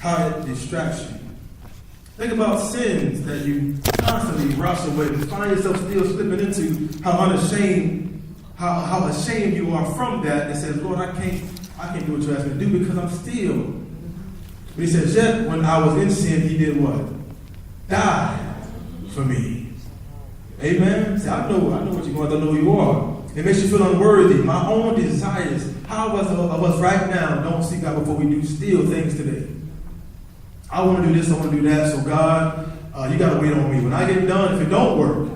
how it distracts you. Think about sins that you constantly wrestle with and find yourself still slipping into, how unashamed, how ashamed you are from that, and says, Lord, I can't do what you asked me to do because I'm still. But he says, yet when I was in sin, he did what? Died for me. Amen? See, I know what you're going to know who you are. It makes you feel unworthy. My own desires, how of us right now don't seek God before we do still things today. I want to do this, I want to do that, so God, you got to wait on me. When I get done, if it don't work,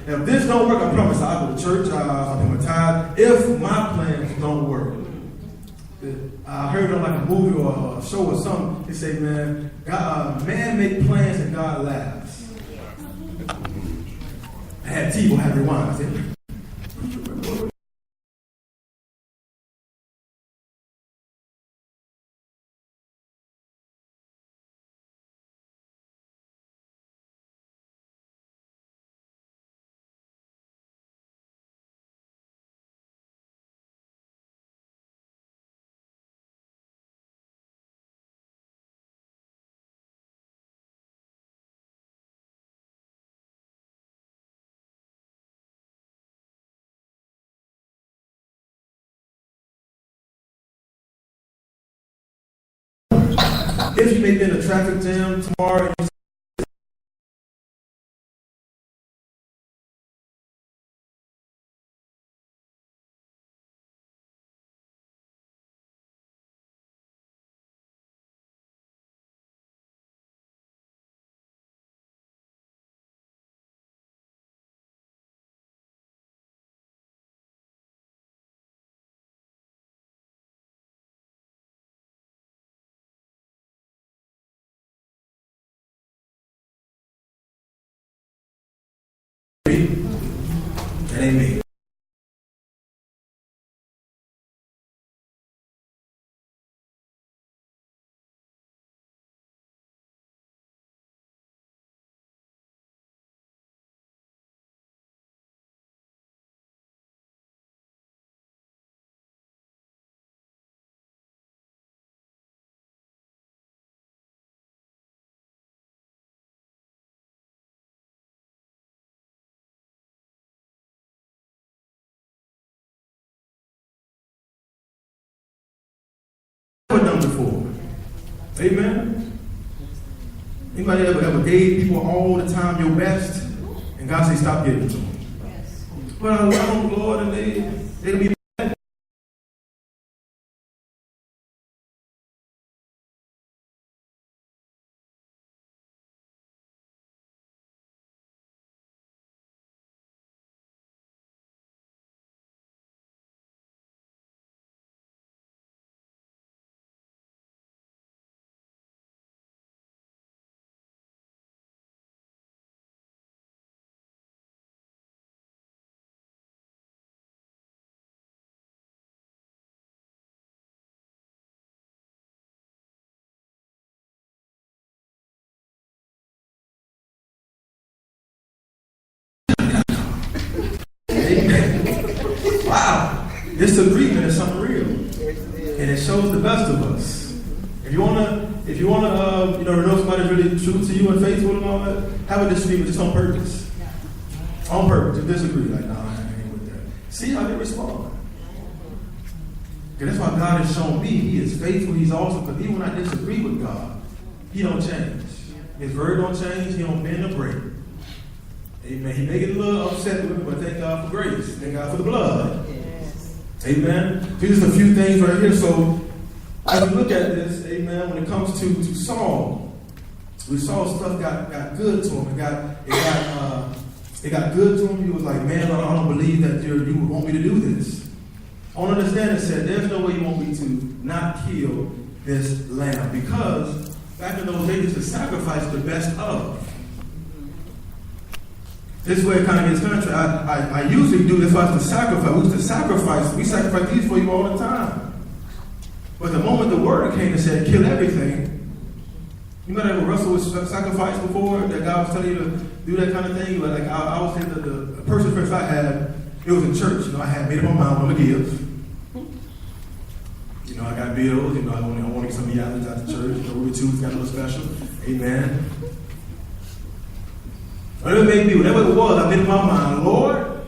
if this don't work, I promise I'll go to church, I'll pay my tithe. If my plans don't work. I heard on like a movie or a show or something, they say, man make plans and God laughs. I had T-Bone have rewind. I said, if you may be in a traffic jam tomorrow, that ain't me. Done before. Amen. Anybody ever gave people all the time your best, and God say stop giving to them? Well, I love them, Lord, and they'll be mad. Wow, disagreement is something real, and it shows the best of us. If you wanna, know somebody's really true to you and faithful and all that, have a disagreement just on purpose. On purpose, to disagree. Like, nah, I ain't with that. See how they respond. Because that's why God has shown me He is faithful. He's awesome. Because even when I disagree with God, He don't change. His word don't change. He don't bend or break. Amen. He may get a little upset with me, but thank God for grace. Thank God for the blood. Yes. Amen. Here's a few things right here. So, as we look at this, amen, when it comes to Saul, we saw stuff got good to him. It got good to him. He was like, man, I don't believe that you want me to do this. I want to understand it said, there's no way you want me to not kill this lamb. Because back in those days, to sacrifice the best of. This way it kind of gets country. I usually do this to sacrifice. We sacrifice these for you all the time. But the moment the word came and said, kill everything, you might have wrestled with sacrifice before, that God was telling you to do that kind of thing. Like I was saying that the person first I had, it was in church. I had made up my mind what I'm going to give. I got got bills. You know, I want to get some of the athletes out the church. You know, Ruby Two's got a little special. Amen. Whatever it may be, whatever it was, I've been in my mind, Lord,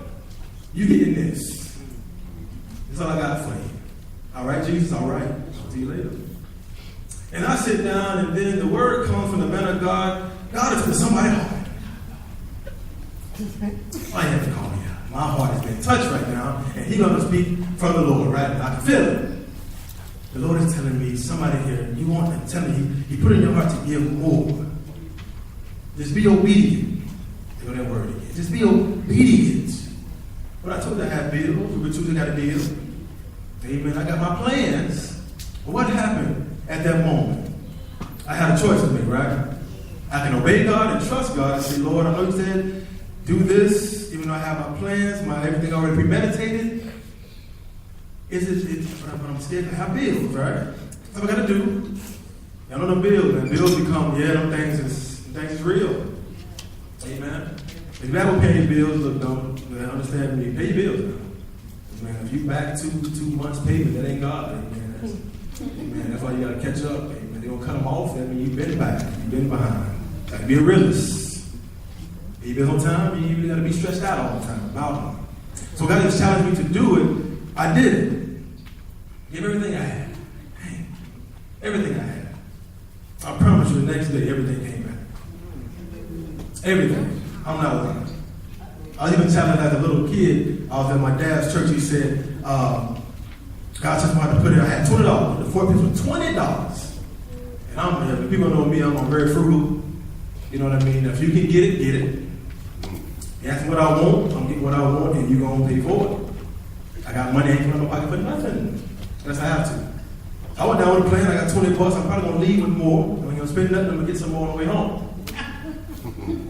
you getting this. That's all I got for you. All right, Jesus, all right. I'll see you later. And I sit down, and then the word comes from the man of God. God has been somebody heart. I have to call me out. My heart has been touched right now, and he's going to speak from the Lord, right? I can feel it. The Lord is telling me, somebody here, you want to tell me, he put in your heart to give more. Just be obedient. Go that word again. Just be obedient. But I told you I had bills. We were choosing got a deal. Amen. I got my plans. But what happened at that moment? I had a choice to make, right? I can obey God and trust God and say, Lord, I know you said do this, even though I have my plans, my everything already premeditated. But I'm scared to have bills, right? That's what I got to do. Y'all know the bills, man. Bills become, them things is real. Amen. If you ever pay your bills, look, don't understand me. Pay your bills now. Man, if you back 2 months payment, that ain't God. Amen. That's why you got to catch up. Amen. They don't cut them off. That means you've been back. You've been behind. Got to be a realist. Pay your bills on time. You even got to be stressed out all the time about them. So God has challenged me to do it. I did it. Give everything I had. Everything I had. I promise you the next day, everything came back. Everything. I'm not lying. I was even telling as a little kid, I was at my dad's church, he said, God just wanted to put it, I had $20. The 4 pence was $20. And if people know me, I'm very frugal. You know what I mean? If you can get it, get it. You ask me what I want, I'm getting what I want, and you're going to pay for it. I got money hanging in my pocket for nothing. Unless I have to. I went down with a plan, I got $20. I'm probably going to leave with more. I'm going to spend nothing, I'm going to get some more on the way home.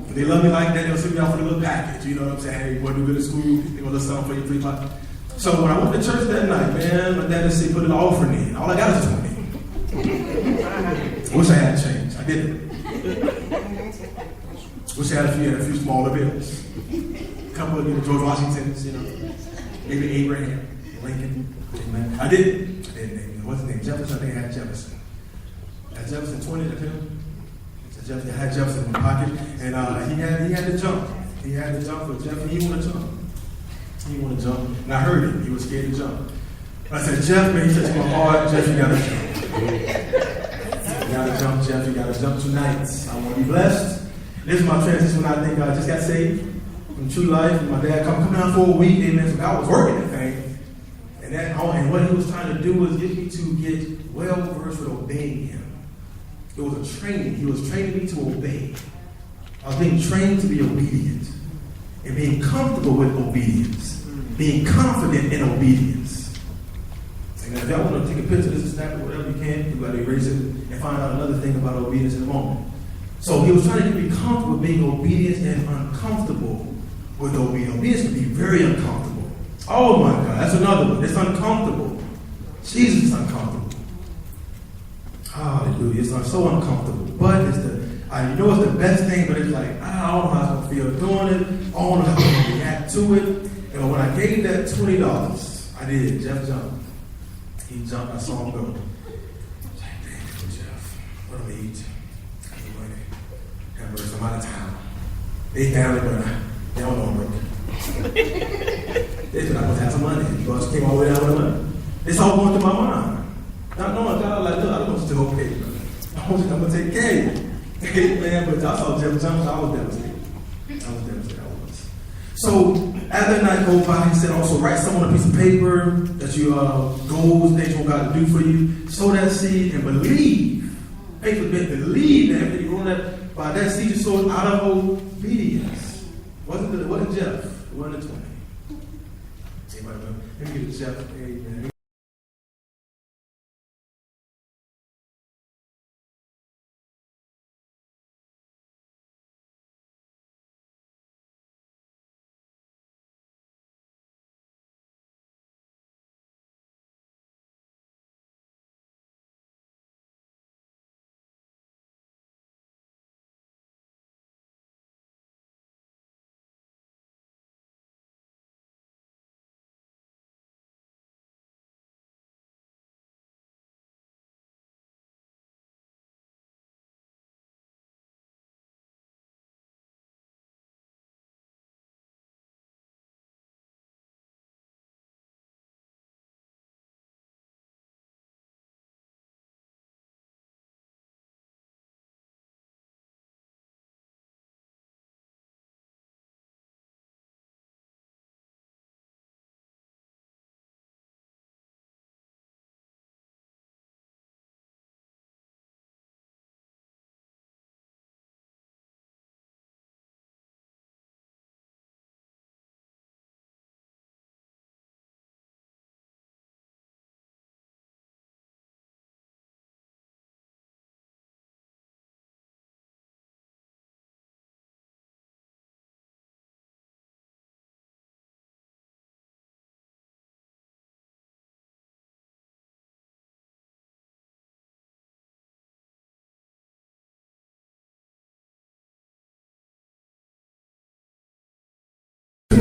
If they love me like that, they'll send me off with a little package. You know what I'm saying? Hey, you want to do good at school? They're going to do something for you, $3. So when I went to church that night, man, my dad said, put an offering in. All I got is 20. I wish I had change. I didn't. Wish I had a few smaller bills. A couple of George Washingtons, maybe Abraham, Lincoln. Amen. I didn't. What's his name? Jefferson. I think I had Jefferson. I had Jefferson 20 to him. I had Jefferson in my pocket, and he had to jump. He had to jump for Jeff, and he wanted to jump. He wanted to jump, and I heard him. He was scared to jump. But I said, Jeff, man, he touched my heart. Jeff, you got to jump. You got to jump, Jeff. You got to jump tonight. I want to be blessed. This is my transition when I think I just got saved from True Life, and my dad come down for a week. Amen. So God was working that thing. And what he was trying to do was get me to get well versed with obeying him. It was a training. He was training me to obey. I was being trained to be obedient. And being comfortable with obedience. Being confident in obedience. And if y'all want to take a picture of this and snap it, whatever you can, you got to erase it and find out another thing about obedience in a moment. So he was trying to get me comfortable with being obedient and uncomfortable with obedience. Obedience can be very uncomfortable. Oh my God, that's another one. It's uncomfortable. Jesus is uncomfortable. Hallelujah. It's so uncomfortable. But it's it's the best thing, but it's like, I don't know how I'm going to feel doing it. I don't know how I'm going to react to it. And when I gave that $20, I did. Jeff jumped. He jumped. I saw him go. I was like, thank you, Jeff. What do I eat? I have the money. Have mercy. I'm out of town. They found it, but they don't know I'm working. They said I must have some money. The bus came all the way down with the money. It's all going through my mind. Not knowing God, like, look, I don't want you to okay, brother. I'm going to take care of you. Man, but I saw Jeff jump, so I was devastated. I was. So, as that night goes by, he said also, write someone a piece of paper that you, goals, things you want God to do for you. Sow that seed and believe. Faith with believe that everything you're going to, by that seed you sowed out of obedience. It wasn't Jeff. It wasn't 20. Anybody know? Let me get a Jeff. Amen.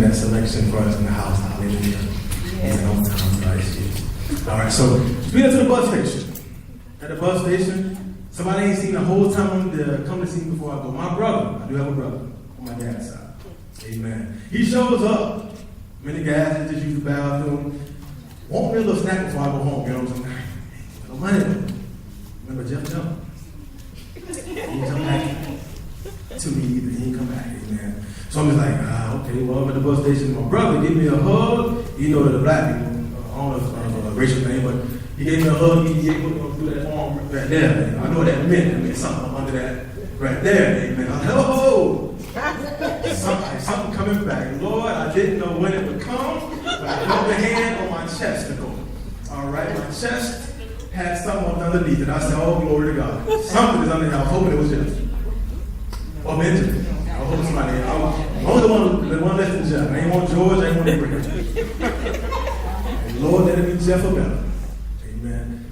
that selection for us in the house. Hallelujah. All right, so we went to the bus station. At the bus station, somebody ain't seen the whole time I'm there, come to see me before I go. My brother, I do have a brother on my dad's side. Amen. He shows up. I'm in the gas, just use the bathroom. Want me a little snack before I go home, you know what I'm saying? No money. Remember Jeff Jump? He didn't come back to me either. He didn't come back, amen. So I'm just like, okay, well, I'm at the bus station. My brother gave me a hug. You know, the black people, I don't know if it's a racial thing, but he gave me a hug. He put me through that arm right there. I know what that meant. It meant something under that right there, amen. I was like, oh, something coming back. Lord, I didn't know when it would come, but I held the hand on my chest to go. All right, my chest had something underneath it. I said, oh, glory to God. Something is underneath. I was hoping it was Jeff. Or Benjamin. I was hoping somebody else. I'm the one less than Jeff. I ain't want George, I ain't want Abraham. And Lord, let it be Jeff or better. Amen.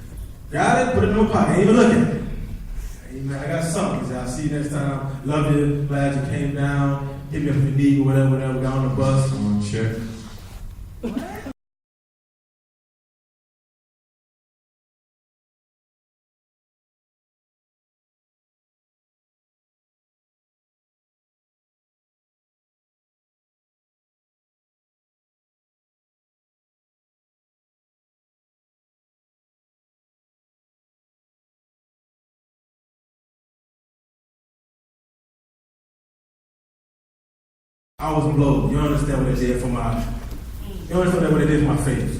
Got it, put it in my pocket. Ain't even looking. Amen. I got something. He said, I'll see you next time. Love you. Glad you came down. Hit me up if you need or whatever. Got on the bus. Come on, check. I was blown. You understand what they did for my, you understand what they did for my face?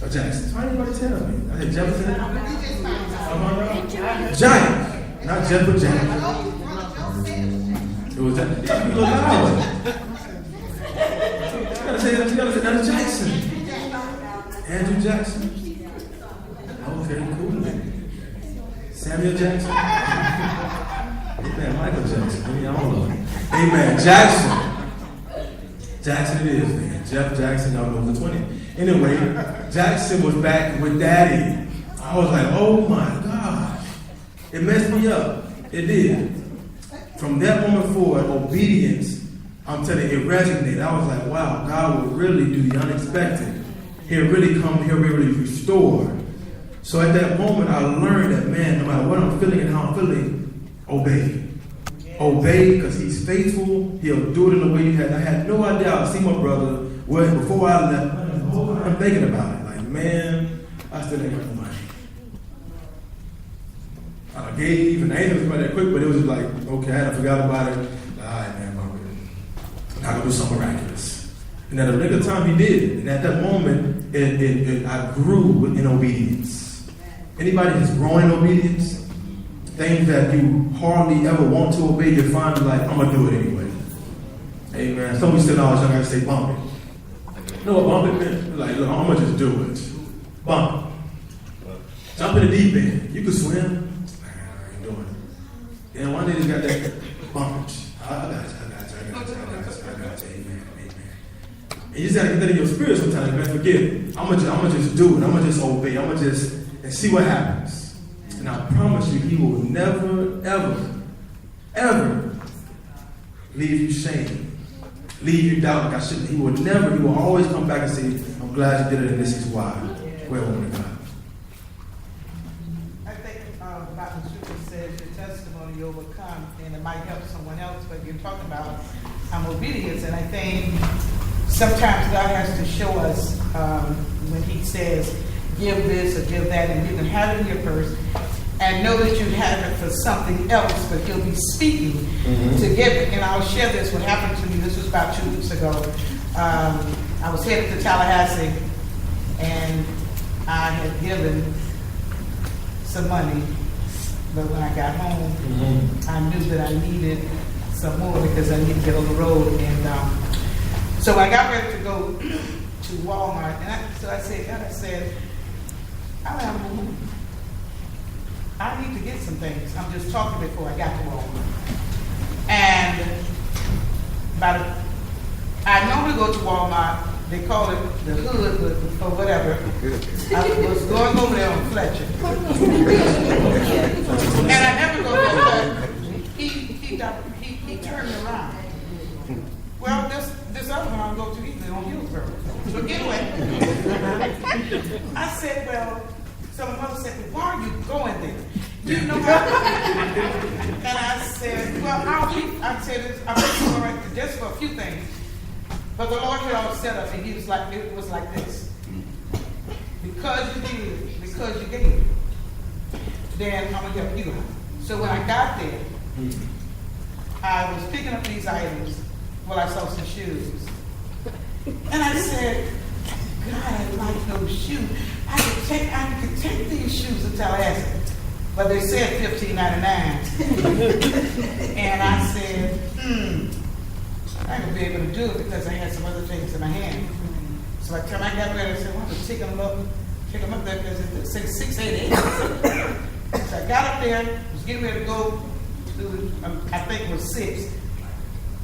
A Jackson. Why didn't anybody tell me? I said Jefferson. Giant. Not Jeff, but Giant. It was that. You gotta be a little louder. You gotta say Andrew Jackson. Andrew Jackson. Okay, cool. Samuel Jackson. Amen. Michael Jackson. I mean, I don't know. Amen. Jackson. Jackson it is, man. Jeff Jackson, y'all know the 20. Anyway, Jackson was back with Daddy. I was like, oh my gosh. It messed me up. It did. From that moment forward, obedience, I'm telling you, it resonated. I was like, wow, God will really do the unexpected. He'll really come, he'll really restore. So at that moment, I learned that, man, no matter what I'm feeling and how I'm feeling, obey. Obey, because he's faithful. He'll do it in the way you had. I had no idea. I see my brother. Well, before I left, I'm thinking about it. Like, man, I still ain't got no money. I gave, and I ain't about that quick, but it was just like, okay, I had to forgot about it. All right, man, I'm not gonna do something miraculous. And at the nick of time, he did. And at that moment, I grew in obedience. Anybody that's growing in obedience? Things that you hardly ever want to obey, you find like, I'm going to do it anyway. Amen. Some of you said, no, I was going to say bump it. You know what bump it meant? Like, look, I'm going to just do it. Bump it. Jump in the deep end. You can swim. I ain't doing it. Then one day you got that bump it. I got you. Amen. And you just got to get that in your spirit sometimes, man. Forget it. I'm going to just do it. I'm going to just obey. I'm going to just, and see what happens. And I promise you, he will never, ever leave you shame, leave you doubt like I shouldn't. He will always come back and say, I'm glad you did it, and this is why. Well, woman of God. I think about the scripture says your testimony you overcome, and it might help someone else, but you're talking about obedience, and I think sometimes God has to show us when he says, give this or give that, and you can have it in your purse and know that you have it for something else, but he'll be speaking to give it. And I'll share this. What happened to me, this was about 2 weeks ago. I was headed to Tallahassee, and I had given some money, but when I got home, I knew that I needed some more because I needed to get on the road. And so I got ready to go to Walmart, and so I said, God, I don't have no money. I need to get some things. I'm just talking before I got to Walmart. And I normally go to Walmart. They call it the hood or whatever. I was going over there on Fletcher. And I never go there. He turned me around. Well, this other one I go to either on Hillsborough. So anyway, I said, well, so my mother said, well, why are you going there? Do you know how? And I said, well, I said, I'm going right just for a few things. But the Lord had all set up, and he was like, it was like this. Because you did, because you gave, then I'm going to help you out. So when I got there, I was picking up these items. Well, I saw some shoes. And I said, God, I like those shoes. I could take these shoes until I asked them. But they said $15.99. And I said, I ain't gonna be able to do it because I had some other things in my hand. So by the time I got ready, I said, well, I'm gonna take them up there because it says 688. So I got up there, was getting ready to go to, I think it was 6.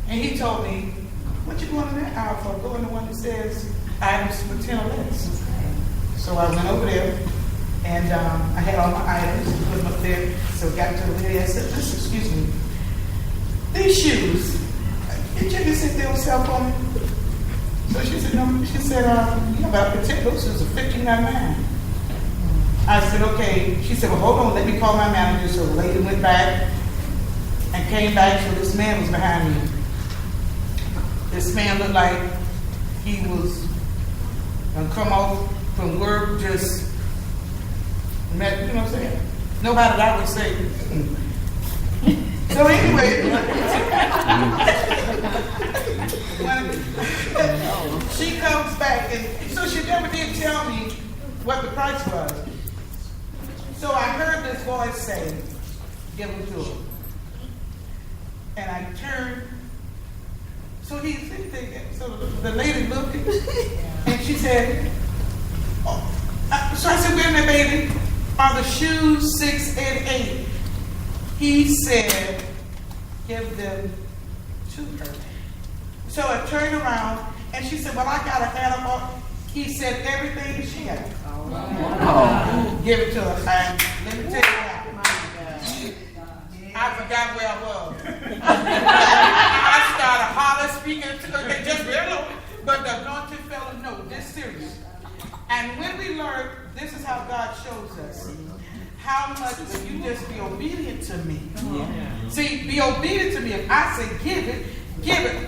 And he told me, what you going in that aisle for? Go in the one that says items for 10 or less. So I went over there, and I had all my items and put them up there. So I got to the lady, I said, listen, excuse me, these shoes, did you just sit there and sell for me? So she said, no, she said, yeah, but I could take those shoes are $15.99. I said, okay. She said, well, hold on, let me call my manager. So the lady went back and came back, so this man was behind me. This man looked like he was going to come off from work just, you know what I'm saying? Nobody that would say. So anyway, she comes back, and so she never did tell me what the price was. So I heard this voice say, give them to her. And I turned. So the lady looked at me, and she said, oh. So I said, wait a minute, baby. Are the shoes 6 and 8? He said, give them to her. So I turned around, and she said, well, I got a animal. He said, everything she had. Oh. Give it to her. And let me tell you what. I forgot where I was. I started hollering, speaking to her, just real low. But the anointed fella, no, this serious. And when we learn, this is how God shows us how much will you just be obedient to me. Yeah. See, be obedient to me. If I say give it,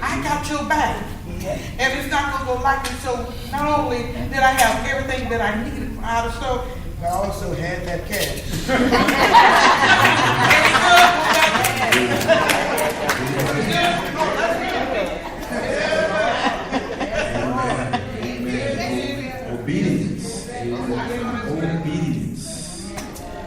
I got your back. Yeah. And it's not going to go like it. So not only did I have everything that I needed from out of store, but I also had that cash. Obedience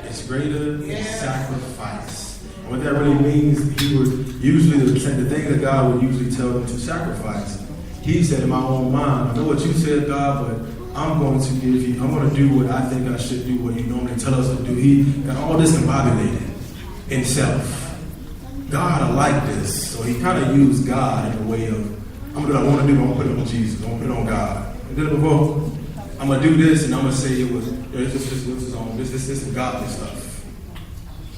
is greater than sacrifice. What that really means, he would usually, the thing that God would usually tell them to sacrifice. He said in my own mind, I know what you said, God, but I'm going to give you, I'm going to do what I think I should do, what you normally tell us to do. He got all this combobulated in self. God, I like this. So he kind of used God in the way of, I'm going to do what I want to do, but I'm going to put it on Jesus. I'm going to put it on God. You did it before? I'm going to do this, and I'm going to say this is godly stuff.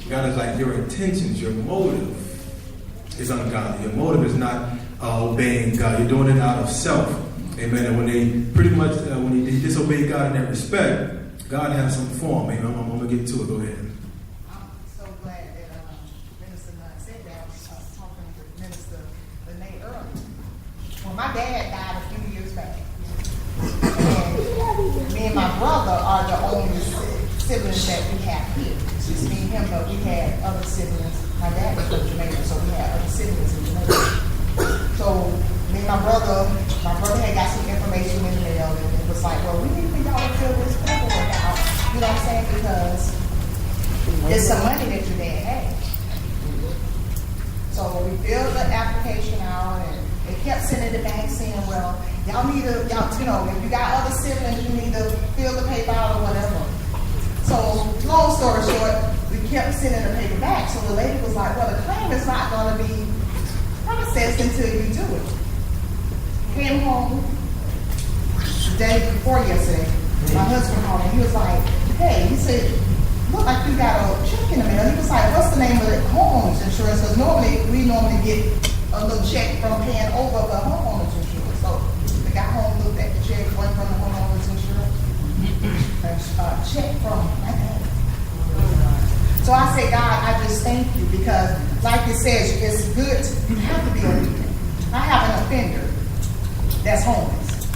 God is like, your intentions, your motive is ungodly. Your motive is not obeying God. You're doing it out of self. Amen. And when they when they disobey God in that respect, God has some form. Amen. I'm going to get to it. Go ahead. I'm so glad that Minister Nunn said that. I was talking with Minister Lene earlier. When my dad died a few years back, and me and my brother are the only siblings that we have here. Just me and him, but we had other siblings. My dad was from Jamaica, so we had other siblings in Jamaica. So me and my brother had got some information in the mail, and it was like, well, we need for y'all to fill this paperwork out. You know what I'm saying? Because it's some money that your dad had. So we filled the application out, and they kept sending it back saying, well, y'all need to, if you got other siblings, you need to fill the paper out or whatever. So, long story short, we kept sending the paper back. So the lady was like, well, the claim is not going to be processed until you do it. Came home the day before yesterday. My husband called and he was like, hey, he said, look like you got a check in the mail. He was like, what's the name of the homeowner's insurance? Because we normally get a little check from paying over the homeowner's insurance. So So I say, God, I just thank you because, like it says, it's good. You have to be obedient. I have an offender that's homeless.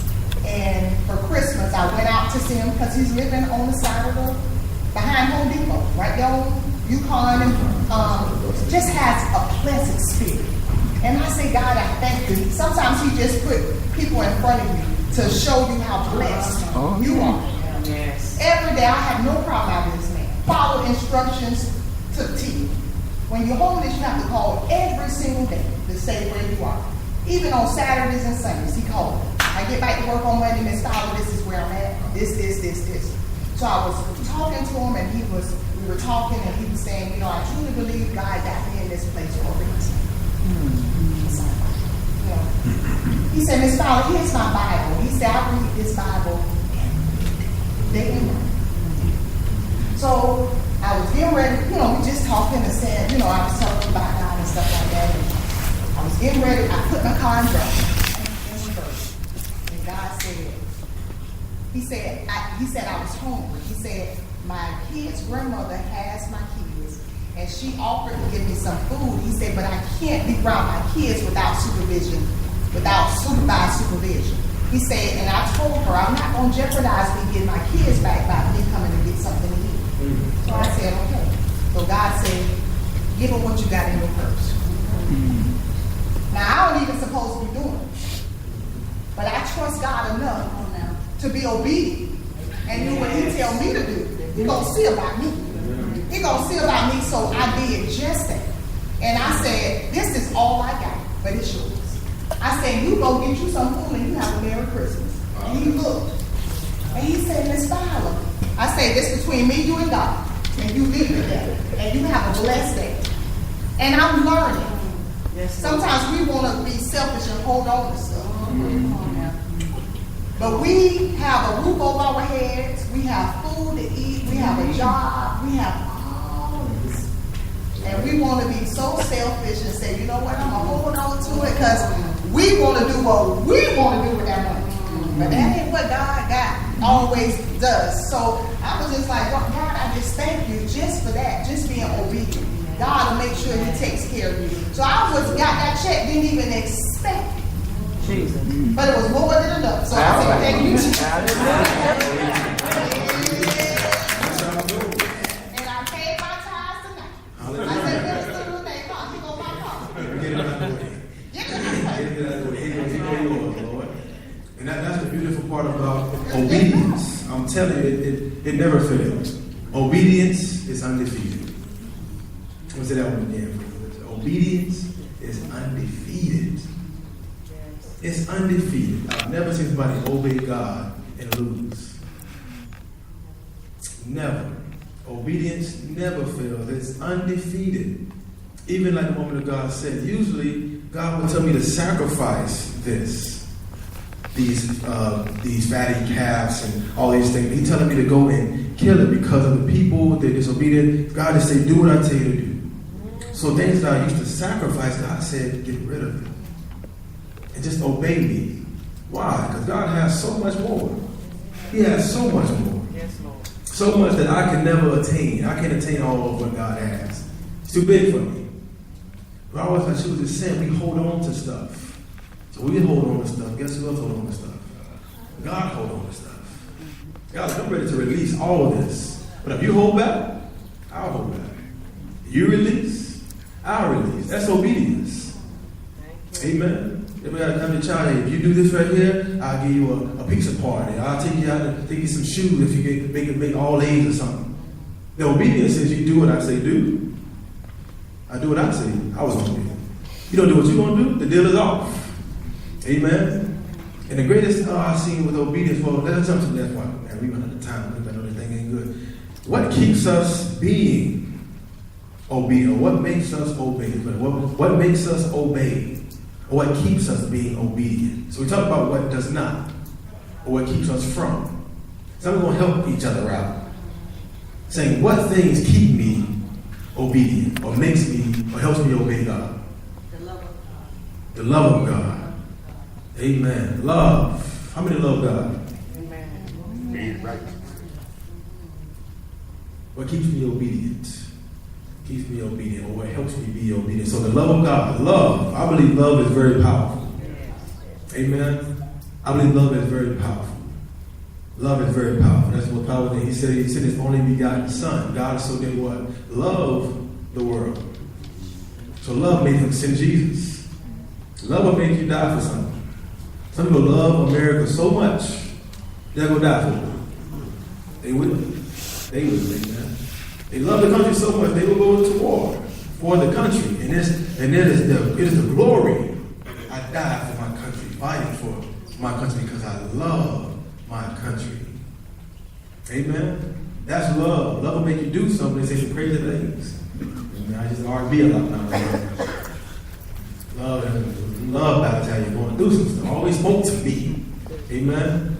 And for Christmas, I went out to see him because he's living on the side of behind Home Depot, right there on Yukon, and just has a pleasant spirit. And I say, God, I thank you. Sometimes he just put people in front of you to show you how blessed you are. Yes. Every day, I have no problem out with this man. Follow instructions to the T. When you're homeless, you have to call every single day to say where you are. Even on Saturdays and Sundays, he called. I get back to work on Monday, Miss Fowler, this is where I'm at. This. So I was talking to him, and we were talking, and he was saying, you know, I truly believe God got me in this place for a reason. He said, Miss Fowler, here's my Bible. He said, I read this Bible day and night. So I was getting ready, you know, we just talking and saying, you know, I was talking about God and stuff like that. And I was getting ready, I put my car in reverse. And God said, he said I was hungry. He said, my kid's grandmother has my kids, and she offered to give me some food. He said, but I can't be around my kids without supervision, without supervised supervision. He said, and I told her, I'm not going to jeopardize me getting my kids back by me coming to get something to eat. So I said, okay. So God said, give her what you got in your purse. Now, I don't even supposed to be doing it. But I trust God enough to be obedient and do what he tell me to do. He going to see about me. He going to see about me, so I did just that. And I said, this is all I got, but it's yours. I said, you go get you some food and you have a Merry Christmas. And he looked. And he said, Miss Fowler. I said, this between me, you, and God. And you leave it there. And you have a blessed day. And I'm learning. Sometimes we want to be selfish and hold on to stuff. But we have a roof over our heads. We have food to eat. We have a job. We have all this. And we want to be so selfish and say, you know what, I'm going to hold on to it because we want to do what we want to do with that money. But that ain't what God always does. So I was just like, God, I just thank you just for that, just being obedient. God will make sure he takes care of you. So I got that check, didn't even expect it. Jesus. But it was more than enough. So I said, thank you, Jesus. And I paid my tithes tonight. I said, Minister, who they call? He go my car. Get it out of the way. Get it out of the way. He go yours, Lord. And that's the beautiful part about obedience. I'm telling you, it never fails. Obedience is undefeated. I'm going to say that one again. Obedience is undefeated. It's undefeated. I've never seen somebody obey God and lose. Never. Obedience never fails. It's undefeated. Even like the woman of God said, usually God will tell me to sacrifice these fatty calves and all these things. He's telling me to go and kill it because of the people, they're disobedient. God just say, do what I tell you to do. So things that I used to sacrifice, God said, get rid of it. And just obey me. Why? Because God has so much more. He has so much more. Yes, Lord. So much that I can never attain. I can't attain all of what God has. It's too big for me. But I always, like she was just saying, we hold on to stuff. So we hold on to stuff. Guess who else hold on to stuff? God hold on to stuff. God, I'm ready to release all of this. But if you hold back, I'll hold back. You release, I'll release. That's obedience. Amen. If you do this right here, I'll give you a pizza party. I'll take you out to take you some shoes if you make all A's or something. The obedience is you do what I say do. I do what I say I was going to do. You don't do what you're going to do, the deal is off. Amen. And the greatest I've seen with obedience, well, let's jump to that one. Man, we run out of time. I know this thing ain't good. What keeps us being obedient? What makes us obey? What makes us obey? Or what keeps us being obedient? So we talk about what does not, or what keeps us from. So we're going to help each other out. Saying what things keep me obedient, or makes me, or helps me obey God. The love of God. The love of God. Amen. Love. How many love God? Amen. Right. What keeps me obedient? keeps me obedient, or it helps me be obedient. So the love of God, love, I believe love is very powerful. Amen. I believe love is very powerful. Love is very powerful. That's what Paul did. He said his only begotten Son. God so did what? Love the world. So love made him send Jesus. Love will make you die for something. Some people love America so much, they'll go die for it. They will. They will, amen. They love the country so much, they will go into war for the country. And it is the glory. I died for my country, fighting for my country because I love my country. Amen. That's love. Love will make you do something. They say some crazy things. I just R&B a lot now. Love about how you're going to do some stuff. Always spoke to me. Amen.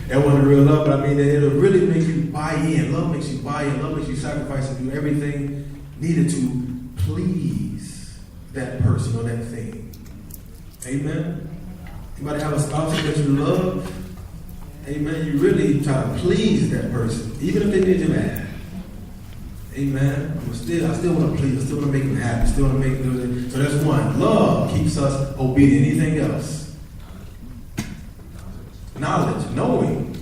That wasn't real love, but I mean, it'll really make you buy in. Love makes you buy in. Love makes you sacrifice and do everything needed to please that person or that thing. Amen. Anybody have a spouse that you love? Amen. You really try to please that person, even if they made you mad. Amen. I still want to please. I still want to make them happy. Still want to make them. So that's one. Love keeps us obedient. Anything else? Knowledge, knowing,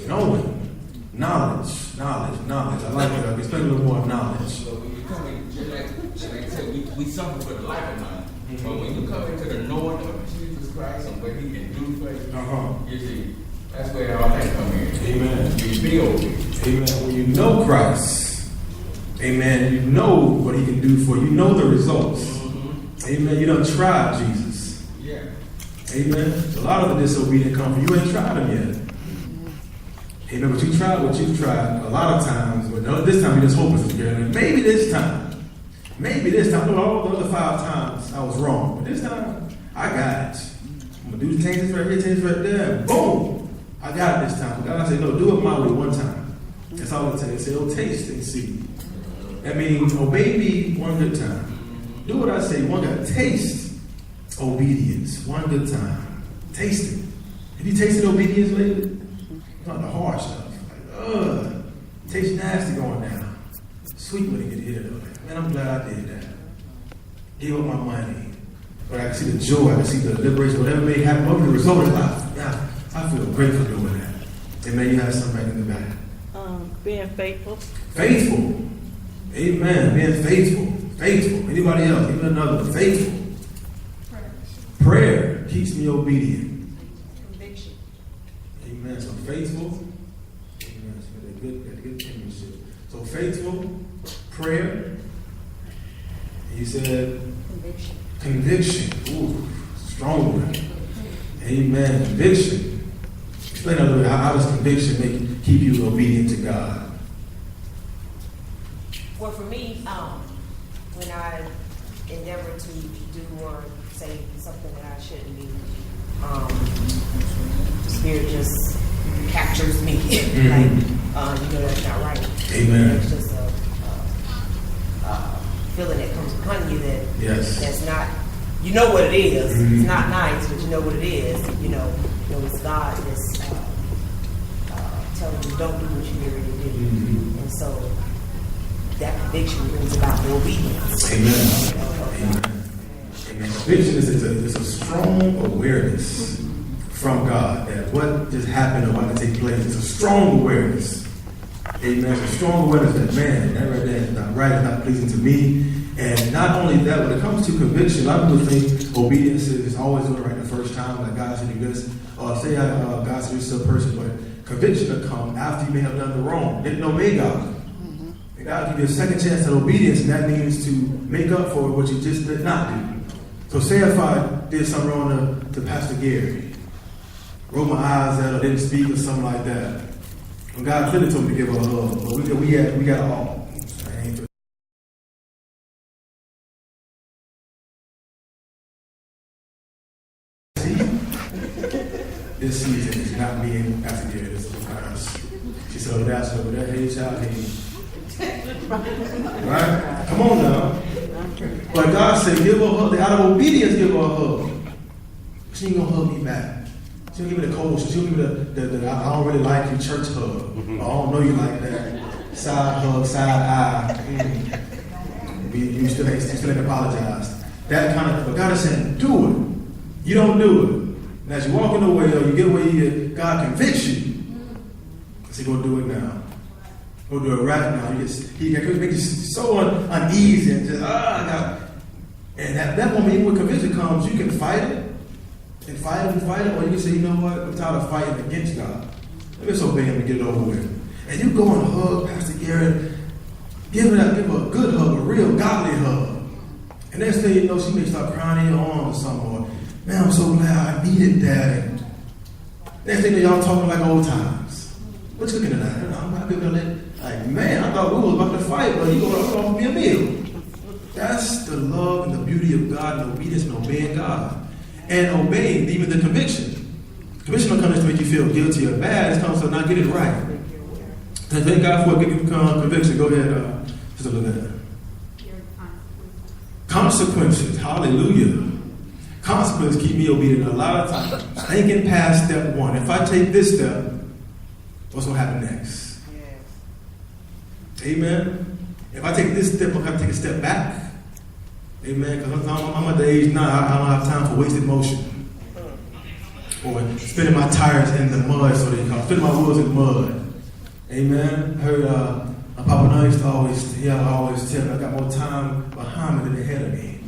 knowledge. I like it. I'll explain a little more knowledge. So when you come in, just like I said, we suffer for the life of man. Mm-hmm. But when you come into the knowing of Jesus Christ and what He can do for you, you see, that's where all that come in. Amen. You be obedient. Amen. When you know Christ, amen, you know what He can do for you. You know the results. Mm-hmm. Amen. You done tried Jesus. Yeah. Amen. A lot of the disobedient come from you ain't tried them yet. Amen. But you tried what you've tried a lot of times. But no, this time you just hoping to get it. Maybe this time. All the other 5 times I was wrong. But this time, I got it. I'm going to do changes right here, changes right there. Boom. I got it this time. God said, no, do it my way one time. That's all it takes. He said, oh, taste and see. That means obey me one good time. Do what I say. One got taste obedience one good time. Taste it. Have you tasted obedience lately? Not the hard stuff. Like, tastes nasty going down. Sweet when it get hit though. Like, man, I'm glad I did that. Gave up my money. But I can see the joy, I can see the liberation, whatever may happen, whatever the result is life. Yeah, I feel great for doing that. And maybe you have something right in the back. Being faithful. Faithful. Amen. Being faithful. Faithful. Anybody else? Even another. Faithful. Prayer keeps me obedient. Conviction. Amen. So faithful. Amen. So good penmanship. So faithful, prayer. And you said Conviction. conviction. Ooh, strong one. Amen. Conviction. Explain a little bit. How does conviction keep you obedient to God? Well, for me, when I endeavor to do or say something that I shouldn't do, the Spirit just captures me. Like, that's not right. Amen. It's just a feeling that comes upon you that that's not, you know what it is. Mm-hmm. It's not nice, but you know what it is. It's God that's telling you don't do what you're ready to do. Mm-hmm. And so that conviction brings about the obedience. Amen. Amen. Conviction is a strong awareness from God that what just happened or what can take place. It's a strong awareness. Amen. It's a strong awareness that, man, that right there is not right, it's not pleasing to me. And not only that, when it comes to conviction, a lot of people think obedience is always doing it right the first time, like God said do this, or say God said this to a person, but conviction will come after you may have done the wrong. Didn't obey God. And God will give you a second chance at obedience, and that means to make up for what you just did not do. So say if I did something wrong to Pastor Gary, rolled my eyes at or didn't speak or something like that. When God clearly told me to give her a hug, but we got all. This season is not me and Pastor Gary, this is us. She said, oh, that's over there, hey, child, hey. Right? Come on now. But God said, give her a hug. Out of obedience, give her a hug. She ain't gonna hug me back. She'll give me the cold. She'll give me the I don't really like you church hug. I don't know you like that. Side hug, side eye. You still ain't apologized. That kind of, but God is saying, do it. You don't do it. And as you walk in the way, or you get where God convicts you. He go do it now. Go do it right now. He can make you so uneasy and just, and at that moment, even when conviction comes, you can fight it. And fight it, or you can say, you know what, I'm tired of fighting against God. Let me just obey him and get it over with. And you go and hug Pastor Garrett, give her a good hug, a real godly hug. And next thing you know, she may start crying in your arms or something, or, man, I'm so glad I needed that. And next thing you know, y'all talking like old times. What you looking at? I'm happy with that. Like, man, I thought we was about to fight, but you gonna offer me a meal. That's the love and the beauty of God and obedience and obeying God. And obeying even the conviction. Conviction don't come to make you feel guilty or bad. It comes to not get it right. Thank God for a conviction. Go ahead, just look at that. Consequences. Hallelujah. Consequences keep me obedient a lot of times. Thinking past step one. If I take this step, what's going to happen next? Yes. Amen. If I take this step, I'm going to have to take a step back. Amen. Because I'm at the age now, I don't have time for wasted motion. Or spinning my tires in the mud, so they call it. Spinning my wheels in the mud. Amen. I heard Papa Nun used to always tell me, I got more time behind me than ahead of me.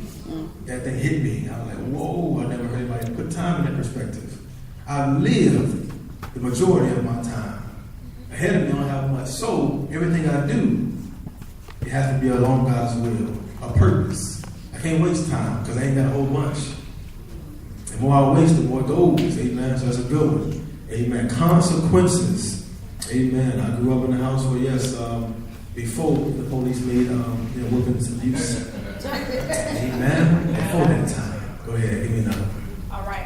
That thing hit me. I was like, whoa, I never heard anybody put time in that perspective. I lived the majority of my time. Ahead of me, I don't have much. So everything I do, it has to be along God's will, a purpose. I can't waste time because I ain't got a whole bunch. The more I waste, the more it goes. Amen. So that's a good one. Amen. Consequences. Amen. I grew up in a house where, yes, before the police made weapons abuse. Amen. Before that time. Go ahead. Give me another one. All right.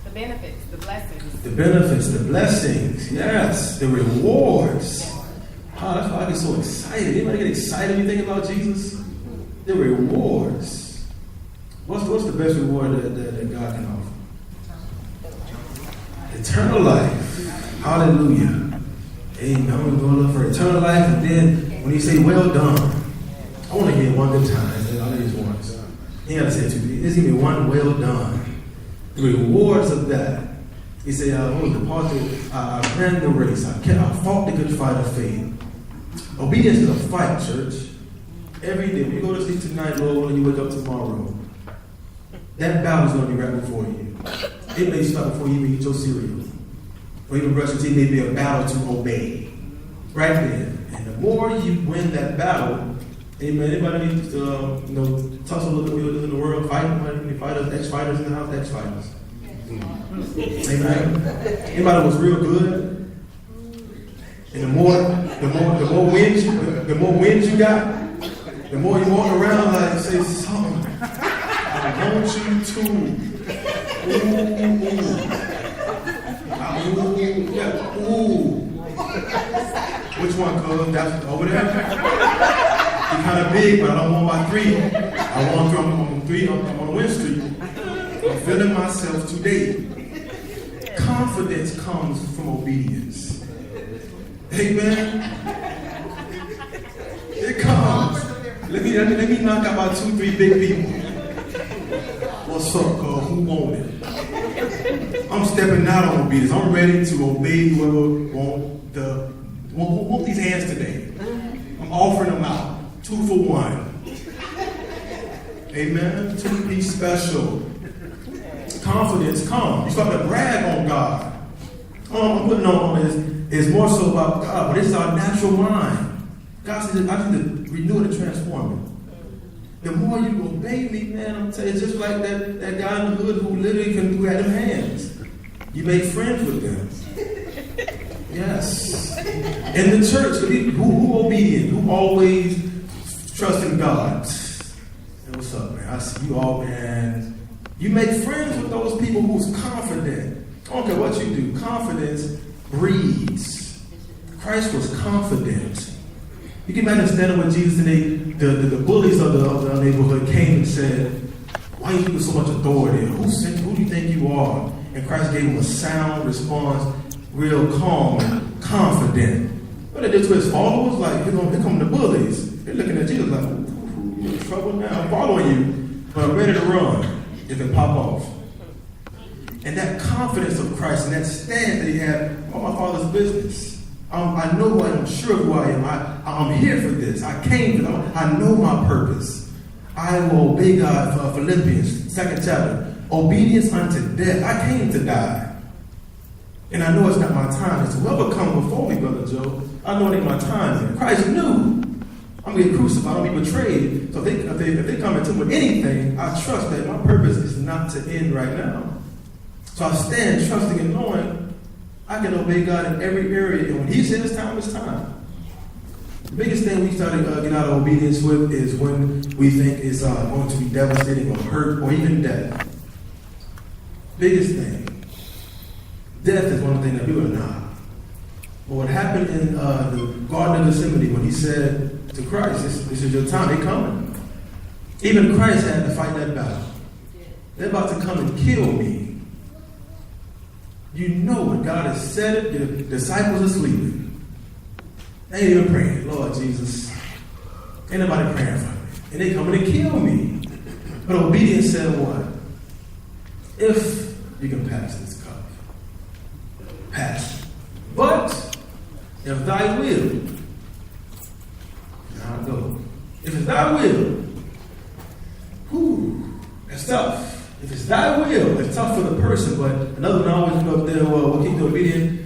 The benefits, the blessings. The benefits, the blessings. Yes. The rewards. Oh, that's why I get so excited. Anybody get excited when you think about Jesus? The rewards. What's the best reward that God can offer? Eternal life. Hallelujah. Amen. I'm going to go look for eternal life, and then when he say, well done, I want to hear one good time. I'll hear this once. He got to say it to me. Just give me one well done. The rewards of that. He said, I ran the race. I fought the good fight of faith. Obedience is a fight, church. Every day. When you go to sleep tonight, Lord, when you wake up tomorrow, that battle is going to be right before you. It may start before you even eat your cereal. Or even brush your teeth, may be a battle to obey. Right there. And the more you win that battle, amen. Anybody needs to, tussle a little bit in the world, fight? Any fighters, ex-fighters in the house? Ex-fighters. Amen. Anybody was real good? And the more wins you got, the more you walk around like say something. I want you to. Ooh. Which one, cuz? That's over there? You're kind of big, but I don't want my 3. I want from 3. I'm on Win Street. I'm feeling myself today. Confidence comes from obedience. Amen. It comes. Let me knock out about 2, 3 big people. What's up, cuz? Who want it? I'm stepping out on obedience. I'm ready to obey whoever want these hands today. I'm offering them out. 2 for 1. Amen. 2-piece special. Confidence comes. You start to brag on God. All I'm putting on is more so about God, but it's our natural mind. God says, I need to renew it and transform it. The more you obey me, man, I'm telling you, it's just like that guy in the hood who literally who had them hands. You make friends with them. Yes. In the church, who obedient? Who always trust in God? Hey, what's up, man? I see you all, man. You make friends with those people who's confident. I don't care what you do. Confidence breeds. Christ was confident. You can understand when Jesus and the bullies of the neighborhood came and said, why are you with so much authority? Who do you think you are? And Christ gave him a sound response, real calm and confident. But it did to his followers, like, here come the bullies. They're looking at Jesus like, ooh, you're in trouble now. I'm following you, but I'm ready to run if it pop off. And that confidence of Christ and that stand that he had on my Father's business. I know who I am. I'm sure of who I am. I'm here for this. I came for this. I know my purpose. I will obey God for Philippians, 2nd chapter. Obedience unto death. I came to die. And I know it's not my time. It's whoever come before me, Brother Joe. I know it ain't my time. Christ knew. I'm going to get crucified. I'm going to be betrayed. So if they come into me with anything, I trust that my purpose is not to end right now. So I stand trusting and knowing I can obey God in every area. And when he says time, it's time. The biggest thing we start to get out of obedience with is when we think it's going to be devastating or hurt or even death. Biggest thing. Death is one thing that we are not. But what happened in the Garden of Gethsemane when he said to Christ, this is your time, they're coming. Even Christ had to fight that battle. They're about to come and kill me. You know when God has said it, the disciples are sleeping. They ain't even praying, Lord Jesus. Ain't nobody praying for me. And they coming to kill me. But obedience said what? If you can pass this cup, pass it. But if thy will, now I go. If it's thy will, that's tough. If it's thy will, it's tough for the person. But another one I always put up there, we'll keep the obedient.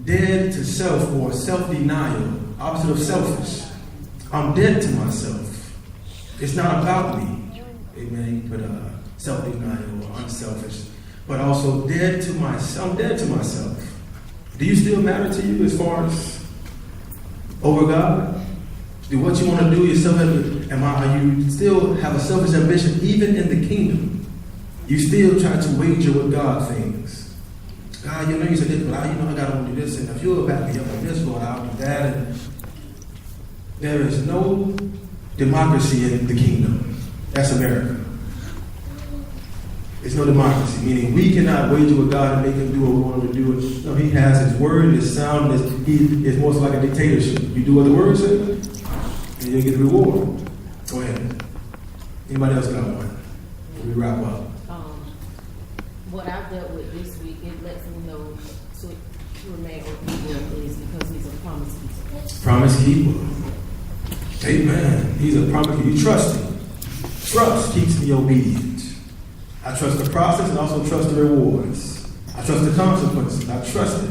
Dead to self or self-denial, opposite of selfish. I'm dead to myself. It's not about me. Amen. But self-denial or unselfish. But also dead to myself. I'm dead to myself. Do you still matter to you as far as over God? Do what you want to do yourself? Are you still have a selfish ambition even in the kingdom? You still try to wager with God things. God, you said this, but I got to do this, and if you'll back me up on this, Lord, I'll do that. And there is no democracy in the kingdom. That's America. There's no democracy, meaning we cannot wager with God and make him do what we want him to do. No, he has his word, his sound, it's most like a dictatorship. You do what the word says, and you'll get the reward. Go ahead. Anybody else got one? We wrap up. What I've dealt with this week, it lets me know to remain obedient is because he's a promise keeper. Promise keeper. Amen. He's a promise keeper. You trust him. Trust keeps me obedient. I trust the process and also trust the rewards. I trust the consequences. I trust it.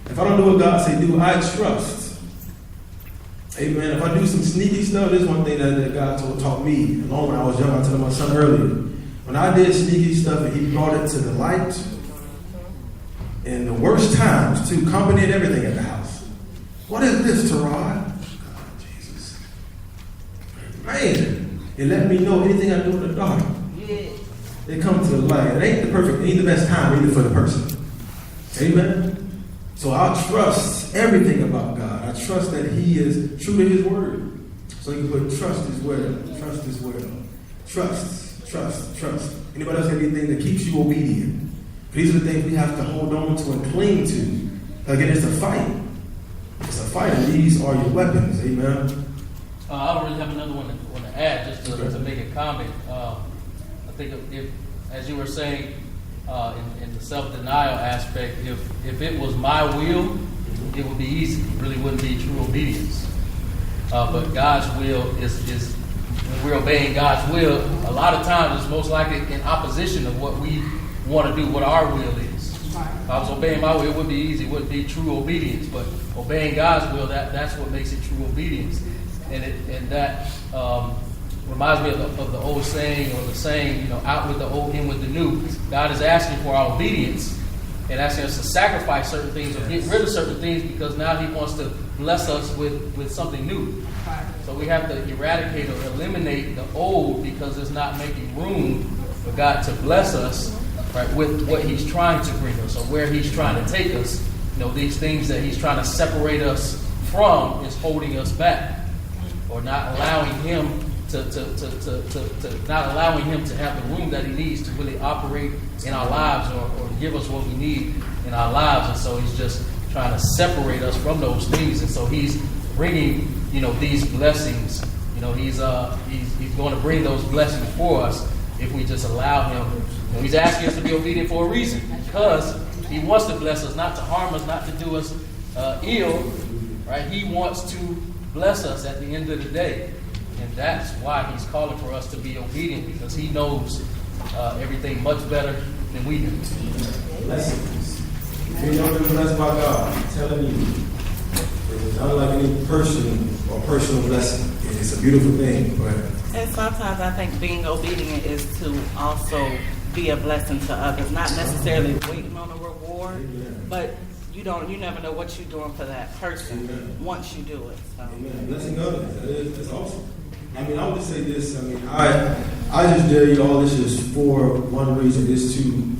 If I don't do what God say do, I trust. Amen. If I do some sneaky stuff, this is one thing that God taught me. Along when I was young, I told my son earlier. When I did sneaky stuff and he brought it to the light, in the worst times, too, company and everything at the house. What is this, Terod? Oh, Jesus. Man, it let me know anything I do with the dark. Yeah. They come to the light. It ain't the best time either for the person. Amen? So I trust everything about God. I trust that he is true to his word. So you can put trust as well. Trust as well. Trust. Anybody else have anything that keeps you obedient? These are the things we have to hold on to and cling to. Again, it's a fight. It's a fight, and these are your weapons. Amen. I don't really have another one to add, just to make a comment. I think if as you were saying, in the self-denial aspect, if it was my will, it would be easy. It really wouldn't be true obedience. But God's will is when we're obeying God's will, a lot of times it's most likely in opposition of what we want to do, what our will is. If I was obeying my will, it would be easy. It wouldn't be true obedience. But obeying God's will, that's what makes it true obedience. And that reminds me of the old saying, or the saying, out with the old, in with the new. God is asking for our obedience and asking us to sacrifice certain things or get rid of certain things because now he wants to bless us with something new. So we have to eradicate or eliminate the old because it's not making room for God to bless us, right, with what he's trying to bring us or where he's trying to take us. These things that he's trying to separate us from is holding us back or not allowing him to not allowing him to have the room that he needs to really operate in our lives or give us what we need in our lives. And so he's just trying to separate us from those things. And so he's bringing, these blessings. He's going to bring those blessings for us if we just allow him. He's asking us to be obedient for a reason, because he wants to bless us, not to harm us, not to do us ill, right? He wants to bless us at the end of the day. And that's why he's calling for us to be obedient, because he knows everything much better than we do. Blessings. If you've never been blessed by God, I'm telling you, it's not like any person or personal blessing. It's a beautiful thing. Go ahead. And sometimes I think being obedient is to also be a blessing to others, not necessarily waiting on a reward, Amen. but you never know what you're doing for that person. Amen. Once you do it. So. Amen. Blessing others. That's awesome. I would just say this. I just dare you all. This is for one reason: is to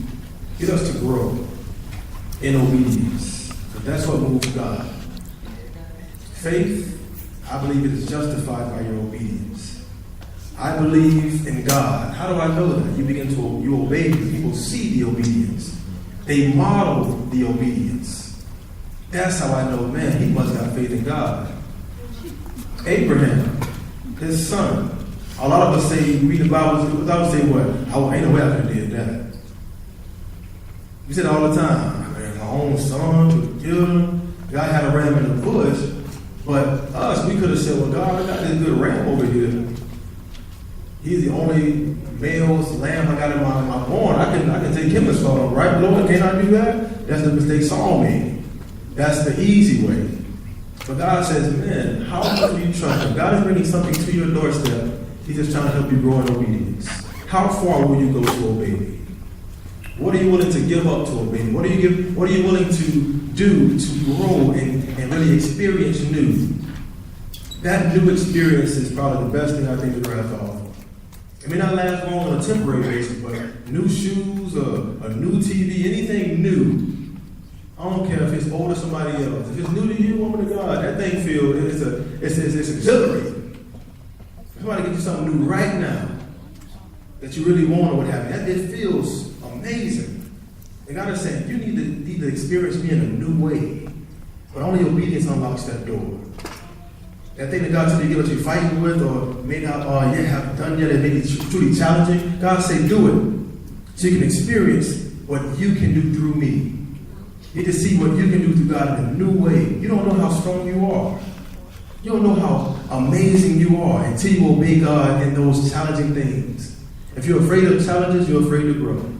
get us to grow in obedience. Because that's what moves God. Faith, I believe, it is justified by your obedience. I believe in God. How do I know that? You obey because people see the obedience. They model the obedience. That's how I know, man, he must have faith in God. Abraham, his son. A lot of us say, read the Bible, say what? Ain't no way I could have did that. We said it all the time. Man, my own son could kill him. God had a ram in the bush. But us, we could have said, well, God, I got this good ram over here. He's the only male lamb I got in my barn. I can take him and slaughter him, right, Lord? Can I do that? That's the mistake Saul made. That's the easy way. But God says, man, how much do you trust him? God is bringing something to your doorstep. He's just trying to help you grow in obedience. How far will you go to obey me? What are you willing to give up to obey me? What are you willing to do to grow and really experience new? That new experience is probably the best thing I think the ever have to offer. It may not last long on a temporary basis, but new shoes, a new TV, anything new. I don't care if it's old or somebody else. If it's new to you, woman of God, that thing feels it's exhilarating. Somebody get you something new right now that you really want or what have you. It feels amazing. And God is saying, you need to experience me in a new way. But only obedience unlocks that door. That thing that God told you that you're fighting with or may not have done yet and may be truly challenging, God say do it. So you can experience what you can do through me. You get to see what you can do through God in a new way. You don't know how strong you are. You don't know how amazing you are until you obey God in those challenging things. If you're afraid of challenges, you're afraid to grow.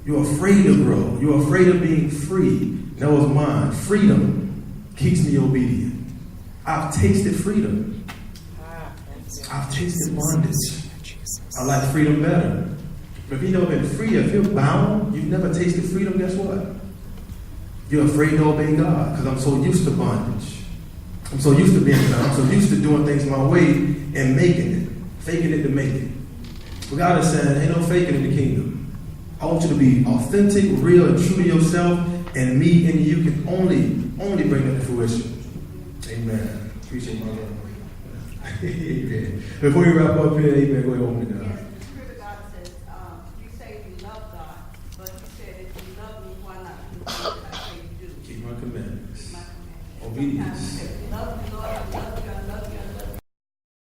You're afraid to grow. You're afraid of being free. That was mine. Freedom keeps me obedient. I've tasted freedom. I've tasted bondage. I like freedom better. But if you've never been free, if you're bound, you've never tasted freedom, guess what? You're afraid to obey God because I'm so used to bondage. I'm so used to being bound. I'm so used to doing things my way and making it. Faking it to make it. But God is saying, ain't no faking in the kingdom. I want you to be authentic, real, and true to yourself, and me and you can only bring that to fruition. Amen. Appreciate my love. Amen. Before you wrap up here, amen, go ahead, woman of God. The Spirit of God says, you say you love God, but you said if you love me, why not do what I say you do? Keep my commandments. My commandments. Obedience. Sometimes